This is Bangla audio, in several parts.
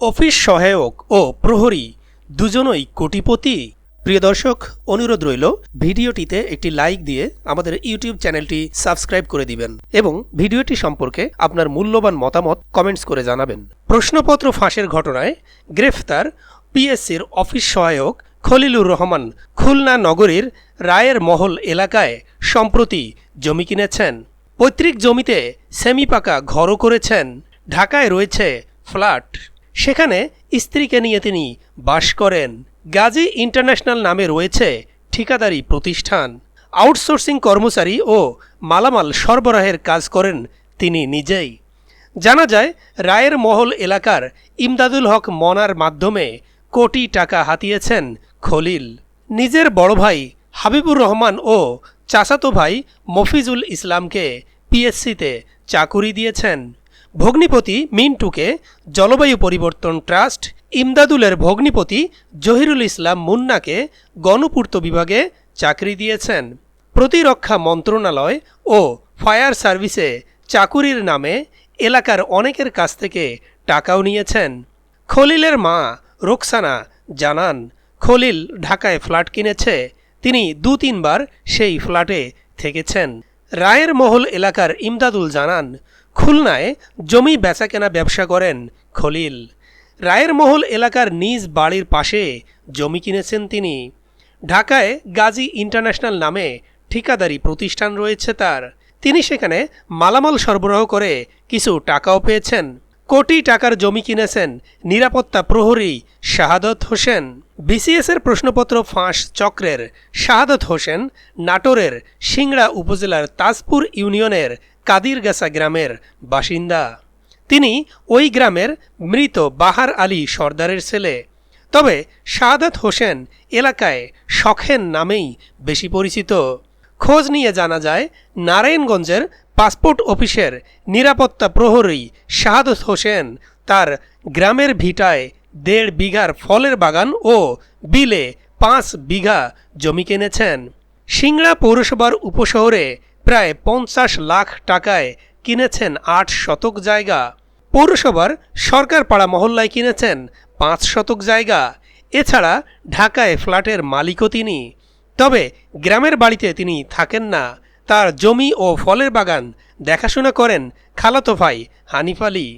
অফিস সহায়ক ও প্রহরী দুজনই কোটিপতি। প্রিয় দর্শক, অনুরোধ রইল ভিডিওটিতে একটি লাইক দিয়ে আমাদের ইউটিউব চ্যানেলটি সাবস্ক্রাইব করে দিবেন এবং ভিডিওটি সম্পর্কে আপনার মূল্যবান মতামত কমেন্টস করে জানাবেন। প্রশ্নপত্র ফাঁসের ঘটনায় গ্রেফতার পিএসসির অফিস সহায়ক খলিলুর রহমান খুলনা নগরীর রায়ের মহল এলাকায় সম্প্রতি জমি কিনেছেন। পৈতৃক জমিতে সেমি পাকা ঘরও করেছেন। ঢাকায় রয়েছে ফ্ল্যাট, সেখানে স্ত্রীকে নিয়ে তিনি বাস করেন। গাজী ইন্টারন্যাশনাল নামে রয়েছে ঠিকাদারি প্রতিষ্ঠান। আউটসোর্সিং কর্মচারী ও মালামাল সরবরাহের কাজ করেন তিনি নিজেই। জানা যায়, রায়ের মহল এলাকার ইমদাদুল হক মনার মাধ্যমে কোটি টাকা হাতিয়েছেন খলিল। নিজের বড় ভাই হাবিবুর রহমান ও চাচাতো ভাই মফিজুল ইসলামকে পিএসসিতে চাকুরি দিয়েছেন। ভগ্নিপতি মিন্টুকে জলবায়ু পরিবর্তন ট্রাস্ট, ইমদাদুলের ভগ্নিপতি জহিরুল ইসলাম মুন্নাকে গণপূর্ত বিভাগে চাকরি দিয়েছেন। প্রতিরক্ষা মন্ত্রণালয় ও ফায়ার সার্ভিসে চাকুরির নামে এলাকার অনেকের কাছ থেকে টাকাও নিয়েছেন। খলিলের মা রোকসানা জানান, খলিল ঢাকায় ফ্ল্যাট কিনেছে। তিনি ২-৩ বার সেই ফ্ল্যাটে থেকেছেন। রায়ের মহল এলাকার ইমদাদুল জানান, খুলনায় জমি বেচাকেনা ব্যবসা করেন খলিল। রায়ের মহল এলাকার নিজ বাড়ির পাশে জমি কিনেছেন তিনি। ঢাকায় গাজী ইন্টারন্যাশনাল নামে ঠিকাদারি প্রতিষ্ঠান রয়েছে তার। তিনি সেখানে মালামাল সরবরাহ করে কিছু টাকাও পেয়েছেন। কোটি টাকার জমি কিনেছেন নিরাপত্তা প্রহরী শাহাদত হোসেন। বিসিএসের প্রশ্নপত্র ফাঁস চক্রের শাহাদত হোসেন নাটোরের সিংড়া উপজেলার তাজপুর ইউনিয়নের কাদিরগাছা গ্রামের বাসিন্দা। তিনি ওই গ্রামের মৃত বাহার আলী সর্দারের ছেলে। তবে শাহাদত হোসেন এলাকায় শখেন নামেই বেশি পরিচিত। খোঁজ নিয়ে জানা যায়, নারায়ণগঞ্জের পাসপোর্ট অফিসের নিরাপত্তা প্রহরী শাহাদত হোসেন তার গ্রামের ভিটায় ১.৫ বিঘার ফলের বাগান ও বিলে ৫ বিঘা জমি কিনেছেন। সিংড়া পৌরসভার উপশহরে প্রায় ৫০ লাখ টাকায় কিনেছেন ৮ শতক জায়গা। পৌরসভার সরকারপাড়া মহল্লায় কিনেছেন ৫ শতক জায়গা। এছাড়া ঢাকায় ফ্ল্যাটের মালিকও তিনি। তবে গ্রামের বাড়িতে তিনি থাকেন না। তার জমি ও ফলের বাগান দেখাশোনা করেন খালাতো ভাই হানিফ আলী।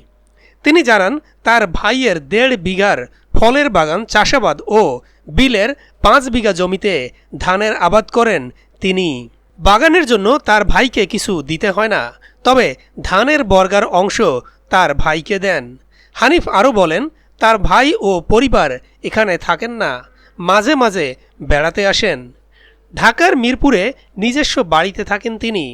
তিনি জানান, তার ভাইয়ের ১.৫ বিঘার ফলের বাগান চাষাবাদ ও বিলের ৫ বিঘা জমিতে ধানের আবাদ করেন তিনি। বাগানের জন্য তার ভাইকে কিছু দিতে হয় না, তবে ধানের বর্গার অংশ তার ভাইকে দেন। হানিফ আরও বলেন, তার ভাই ও পরিবার এখানে থাকেন না, মাঝে মাঝে বেড়াতে আসেন। ঢাকার মিরপুরে নিজস্ব বাড়িতে থাকেন তিনি।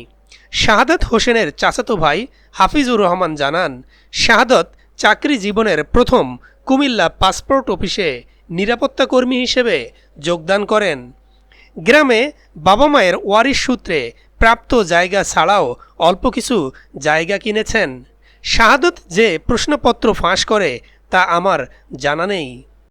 শাহাদত হোসেনের চাচাতো ভাই হাফিজুর রহমান জানান, শাহাদত চাকরি জীবনের প্রথম কুমিল্লা পাসপোর্ট অফিসে নিরাপত্তা কর্মী হিসেবে যোগদান করেন। গ্রামে বাবা মায়ের ওয়ারিশ সূত্রে প্রাপ্ত জায়গা ছাড়াও অল্প কিছু জায়গা কিনেছেন। শাহাদত যে প্রশ্নপত্র ফাঁস করে তা আমার জানা নেই।